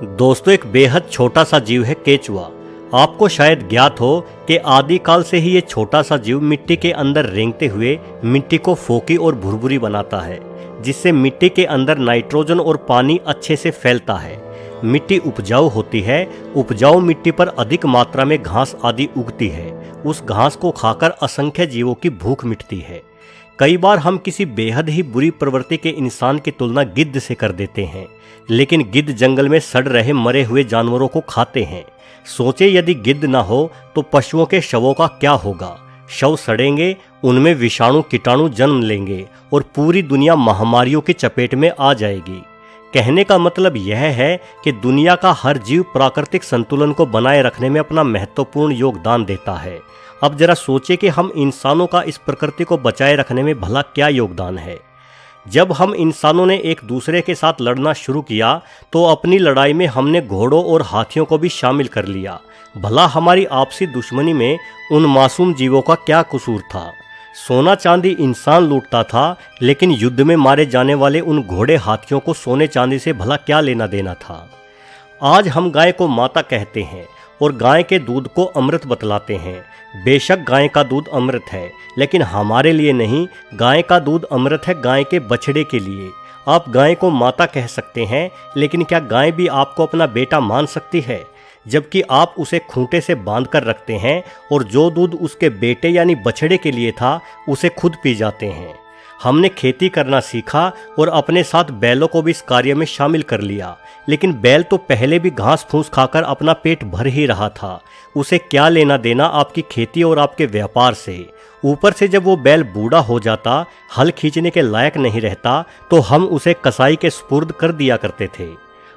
दोस्तों, एक बेहद छोटा सा जीव है केचुआ। आपको शायद ज्ञात हो कि आदिकाल से ही ये छोटा सा जीव मिट्टी के अंदर रेंगते हुए मिट्टी को फोकी और भुरभुरी बनाता है, जिससे मिट्टी के अंदर नाइट्रोजन और पानी अच्छे से फैलता है। मिट्टी उपजाऊ होती है। उपजाऊ मिट्टी पर अधिक मात्रा में घास आदि उगती है। उस घास को खाकर असंख्य जीवों की भूख मिटती है। कई बार हम किसी बेहद ही बुरी प्रवृत्ति के इंसान की तुलना गिद्ध से कर देते हैं, लेकिन गिद्ध जंगल में सड़ रहे मरे हुए जानवरों को खाते हैं। सोचे यदि गिद्ध ना हो तो पशुओं के शवों का क्या होगा। शव सड़ेंगे, उनमें विषाणु कीटाणु जन्म लेंगे और पूरी दुनिया महामारियों की चपेट में आ जाएगी। कहने का मतलब यह है कि दुनिया का हर जीव प्राकृतिक संतुलन को बनाए रखने में अपना महत्वपूर्ण योगदान देता है। अब जरा सोचे कि हम इंसानों का इस प्रकृति को बचाए रखने में भला क्या योगदान है। जब हम इंसानों ने एक दूसरे के साथ लड़ना शुरू किया तो अपनी लड़ाई में हमने घोड़ों और हाथियों को भी शामिल कर लिया। भला हमारी आपसी दुश्मनी में उन मासूम जीवों का क्या कसूर था। सोना चांदी इंसान लूटता था, लेकिन युद्ध में मारे जाने वाले उन घोड़े हाथियों को सोने चांदी से भला क्या लेना देना था। आज हम गाय को माता कहते हैं और गाय के दूध को अमृत बतलाते हैं। बेशक गाय का दूध अमृत है, लेकिन हमारे लिए नहीं। गाय का दूध अमृत है गाय के बछड़े के लिए। आप गाय को माता कह सकते हैं, लेकिन क्या गाय भी आपको अपना बेटा मान सकती है, जबकि आप उसे खूंटे से बांध कर रखते हैं और जो दूध उसके बेटे यानी बछड़े के लिए था उसे खुद पी जाते हैं। हमने खेती करना सीखा और अपने साथ बैलों को भी इस कार्य में शामिल कर लिया, लेकिन बैल तो पहले भी घास फूस खाकर अपना पेट भर ही रहा था। उसे क्या लेना देना आपकी खेती और आपके व्यापार से। ऊपर से जब वो बैल बूढ़ा हो जाता, हल खींचने के लायक नहीं रहता, तो हम उसे कसाई के सुपुर्द कर दिया करते थे।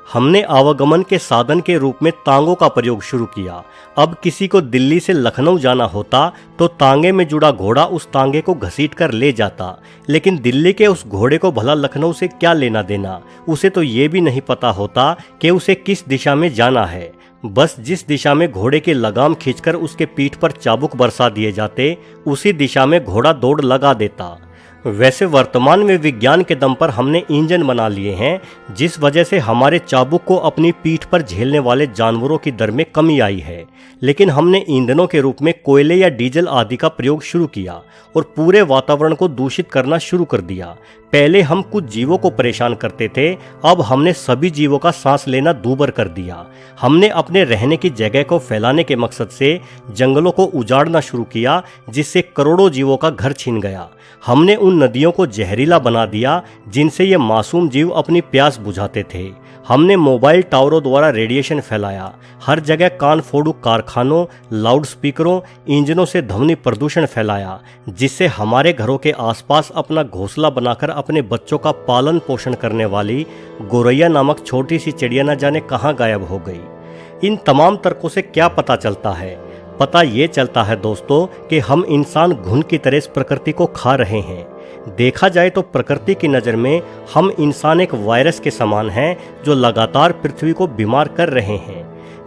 हमने आवागमन के साधन के रूप में तांगों का प्रयोग शुरू किया। अब किसी को दिल्ली से लखनऊ जाना होता तो तांगे में जुड़ा घोड़ा उस तांगे को घसीट कर ले जाता, लेकिन दिल्ली के उस घोड़े को भला लखनऊ से क्या लेना देना। उसे तो ये भी नहीं पता होता कि उसे किस दिशा में जाना है। बस जिस दिशा में घोड़े की लगाम खींचकर उसके पीठ पर चाबुक बरसा दिए जाते, उसी दिशा में घोड़ा दौड़ लगा देता। वैसे वर्तमान में विज्ञान के दम पर हमने इंजन बना लिए हैं, जिस वजह से हमारे चाबुक को अपनी पीठ पर झेलने वाले जानवरों की दर में कमी आई है। लेकिन हमने ईंधनों के रूप में कोयले या डीजल आदि का प्रयोग शुरू किया और पूरे वातावरण को दूषित करना शुरू कर दिया। पहले हम कुछ जीवों को परेशान करते थे, अब हमने सभी जीवों का सांस लेना दूभर कर दिया। हमने अपने रहने की जगह को फैलाने के मकसद से जंगलों को उजाड़ना शुरू किया, जिससे करोड़ों जीवों का घर छीन गया। हमने उन नदियों को जहरीला बना दिया जिनसे ये मासूम जीव अपनी प्यास बुझाते थे। हमने मोबाइल टावरों द्वारा रेडिएशन फैलाया। हर जगह कान फोड़ू कारखानों, लाउड स्पीकरों, इंजनों से ध्वनि प्रदूषण फैलाया, जिससे हमारे घरों के आसपास अपना घोंसला बनाकर अपने बच्चों का पालन पोषण करने वाली गोरैया नामक छोटी सी चिड़िया न जाने कहाँ गायब हो गई। इन तमाम तर्कों से क्या पता चलता है? पता ये चलता है दोस्तों कि हम इंसान घुन की तरह इस प्रकृति को खा रहे हैं। देखा जाए तो प्रकृति की नज़र में हम इंसान एक वायरस के समान हैं, जो लगातार पृथ्वी को बीमार कर रहे हैं।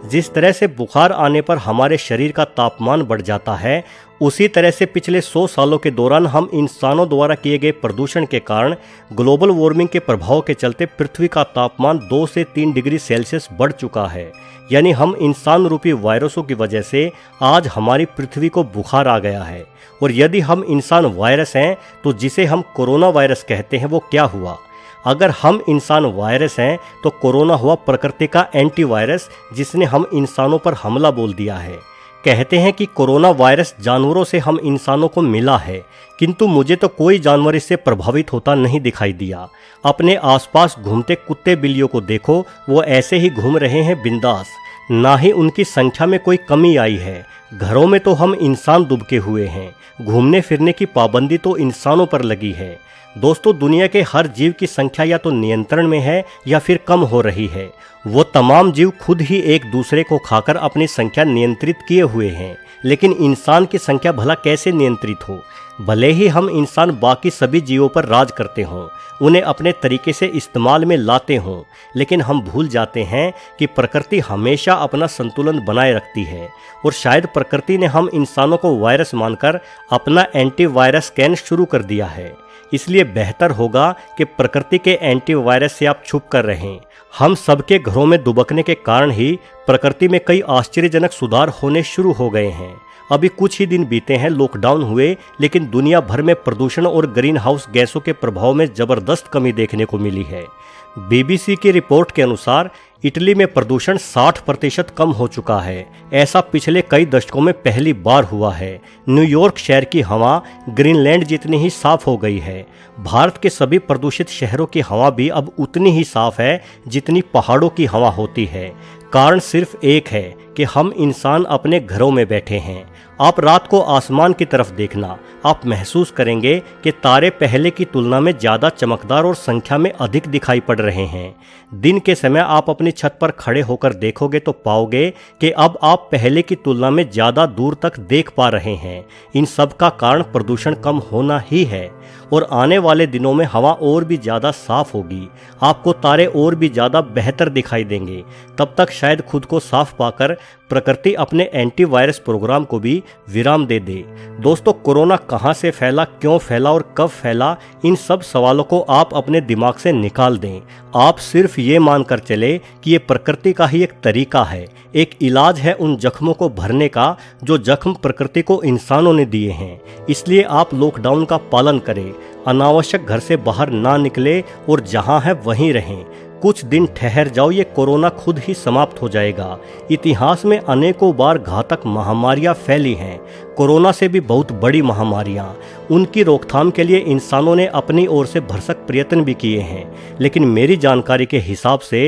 जिस तरह से बुखार आने पर हमारे शरीर का तापमान बढ़ जाता है, उसी तरह से पिछले 100 सालों के दौरान हम इंसानों द्वारा किए गए प्रदूषण के कारण ग्लोबल वार्मिंग के प्रभाव के चलते पृथ्वी का तापमान 2 से 3 डिग्री सेल्सियस बढ़ चुका है। यानी हम इंसान रूपी वायरसों की वजह से आज हमारी पृथ्वी को बुखार आ गया है। और यदि हम इंसान वायरस हैं तो जिसे हम कोरोना वायरस कहते हैं वो क्या हुआ? अगर हम इंसान वायरस हैं तो कोरोना हुआ प्रकृति का एंटीवायरस, जिसने हम इंसानों पर हमला बोल दिया है। कहते हैं कि कोरोना वायरस जानवरों से हम इंसानों को मिला है, किंतु मुझे तो कोई जानवर इससे प्रभावित होता नहीं दिखाई दिया। अपने आसपास घूमते कुत्ते बिल्लियों को देखो, वो ऐसे ही घूम रहे हैं बिंदास। ना ही उनकी संख्या में कोई कमी आई है। घरों में तो हम इंसान दुबके हुए हैं। घूमने फिरने की पाबंदी तो इंसानों पर लगी है। दोस्तों, दुनिया के हर जीव की संख्या या तो नियंत्रण में है या फिर कम हो रही है। वो तमाम जीव खुद ही एक दूसरे को खाकर अपनी संख्या नियंत्रित किए हुए हैं, लेकिन इंसान की संख्या भला कैसे नियंत्रित हो? भले ही हम इंसान बाकी सभी जीवों पर राज करते हों, उन्हें अपने तरीके से इस्तेमाल में लाते हों, लेकिन हम भूल जाते हैं कि प्रकृति हमेशा अपना संतुलन बनाए रखती है। और शायद प्रकृति ने हम इंसानों को वायरस मानकर अपना एंटीवायरस स्कैन शुरू कर दिया है। इसलिए बेहतर होगा कि प्रकृति के एंटीवायरस से आप छुप कर रहें। हम सबके घरों में दुबकने के कारण ही प्रकृति में कई आश्चर्यजनक सुधार होने शुरू हो गए हैं। अभी कुछ ही दिन बीते हैं लॉकडाउन हुए, लेकिन दुनिया भर में प्रदूषण और ग्रीन हाउस गैसों के प्रभाव में जबरदस्त कमी देखने को मिली है। BBC की रिपोर्ट के अनुसार इटली में प्रदूषण 60% कम हो चुका है। ऐसा पिछले कई दशकों में पहली बार हुआ है। न्यूयॉर्क शहर की हवा ग्रीनलैंड जितनी ही साफ हो गई है। भारत के सभी प्रदूषित शहरों की हवा भी अब उतनी ही साफ है जितनी पहाड़ों की हवा होती है। कारण सिर्फ एक है कि हम इंसान अपने घरों में बैठे हैं। आप रात को आसमान की तरफ देखना, आप महसूस करेंगे कि तारे पहले की तुलना में ज़्यादा चमकदार और संख्या में अधिक दिखाई पड़ रहे हैं। दिन के समय आप अपनी छत पर खड़े होकर देखोगे तो पाओगे कि अब आप पहले की तुलना में ज़्यादा दूर तक देख पा रहे हैं। इन सब का कारण प्रदूषण कम होना ही है। और आने वाले दिनों में हवा और भी ज़्यादा साफ होगी, आपको तारे और भी ज़्यादा बेहतर दिखाई देंगे। तब तक शायद खुद को साफ पाकर प्रकृति अपने एंटीवायरस प्रोग्राम को भी विराम दे दे। दोस्तों, कोरोना कहाँ से फैला, क्यों फैला और कब फैला, इन सब सवालों को आप अपने दिमाग से निकाल दें। आप सिर्फ ये मानकर चले कि ये प्रकृति का ही एक तरीका है, एक इलाज है उन जख्मों को भरने का जो जख्म प्रकृति को इंसानों ने दिए हैं। इसलिए आप लॉकडाउन का पालन करें, अनावश्यक घर से बाहर ना निकले और जहां है वहीं रहें। कुछ दिन ठहर जाओ, ये कोरोना खुद ही समाप्त हो जाएगा। इतिहास में अनेकों बार घातक महामारियां फैली हैं, कोरोना से भी बहुत बड़ी महामारियां। उनकी रोकथाम के लिए इंसानों ने अपनी ओर से भरसक प्रयत्न भी किए हैं, लेकिन मेरी जानकारी के हिसाब से